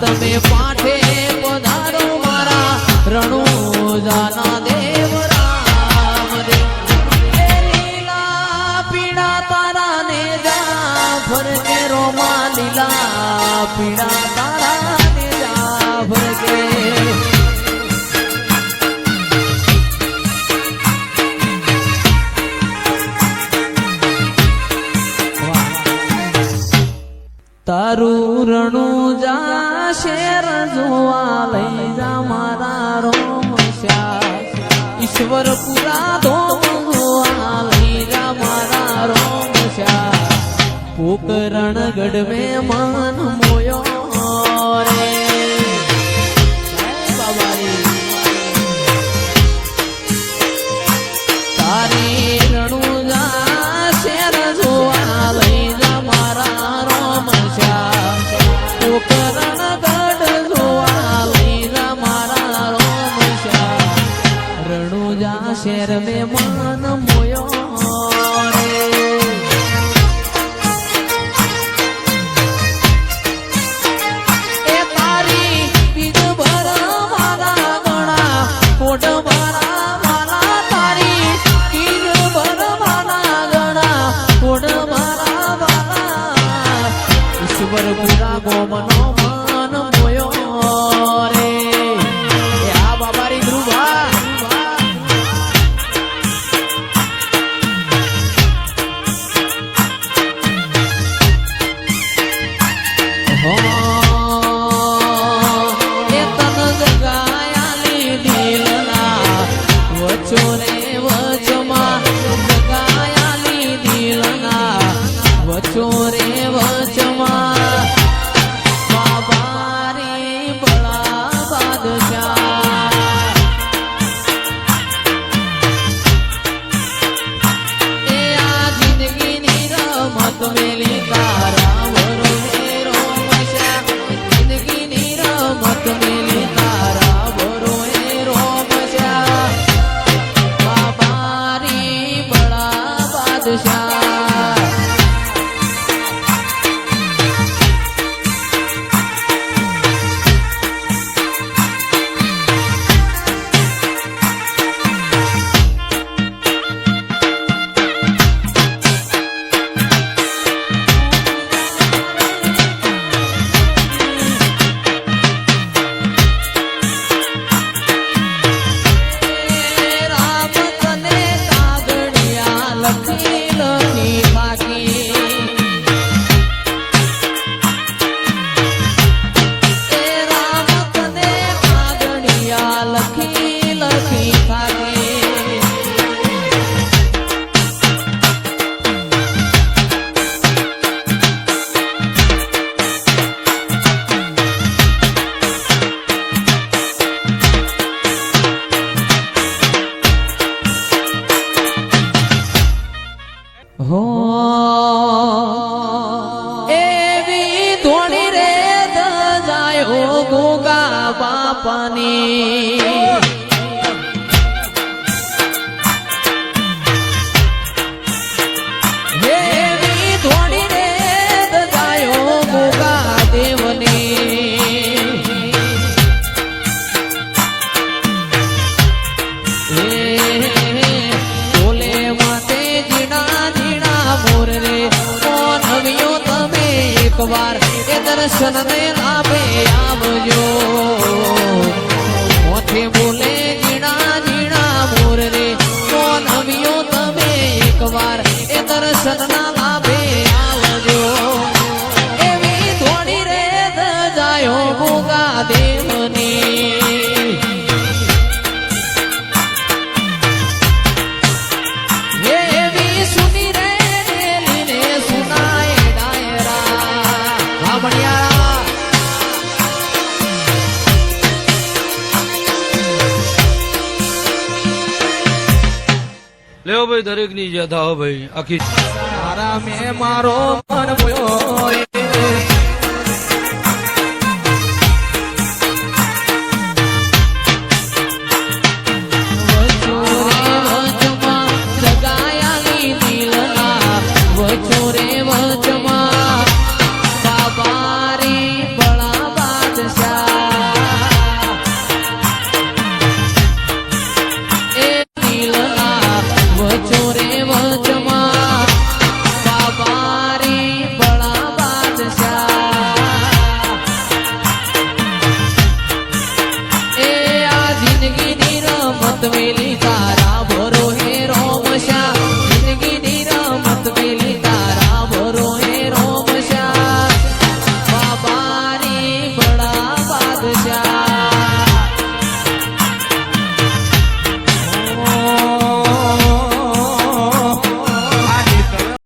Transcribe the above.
તમે પાઠે પધારો મારા રણુજાના દેવ રામ રે લીલા પીડા તારા ને જા ફરકે રોમા લીલા પીડા તારા ને જા ફરકે તારું રણુજા શેર જોવા લઈ જા મારા રોમશ્યા ઈશ્વરપુરા ધોમ જોવા લઈ જા મારા રોમશ્યા પોકરણ ગઢ મેં મન મોયો રે તારી રણુજા શેર જોવા લઈ જા મારા રોમશ્યા પોકરણ ગઢ જોવા લઈ જા મારા રોમશ્યા રણુજા શેર મેં મન મોયો રે એ તારી બીજ ભર મારા ગણા કોટ મારા મારા તારી બીજ ભર મારા ગણા કોટ મારા મારા ઈશ્વર પુરા ગોમનો મન મોયો રે એ આ બાબારી ધ્રુવા એ તન જગાયાલી દિલના વચો રે વચમાં જગાયાલી દિલના વચો રે વચમાં બાબારી બળા બાદશાહ એ આ જિંદગીની રમત મેલી તારા વરોએ રોમશ્યા જિંદગીની રમત મેલી તારા વરોએ રોમશ્યા બાબારી બળા બાદશાહ રામ તને કાગળિયા લખી લખી બાકી એ રામ તને કાગળિયા લખી લખી બાકી હો એવી ધોણી રે દજાયો ગોગા બાપાની એવી ધોણી રે દજાયો ગોગા દેવની બોલે માતે જીણા જીણા મોર રે કોણ હવ્યો તમે એકવાર એ દર્શન ને લાભે આવજો મોથે બોલે જીણા જીણા મોર રે કોણ હવ્યો તમે એકવાર એ દર્શન ના લાભે આવજો એવી ધોણી રે દજાયો ગોગા દેવની એવી સુની રે રેલીને સુનાય ડાયરા ભામણિયા લેવો ભાઈ દરેક ની યાદ આવો ભાઈ આખી મારા મેં મારો મન મોયો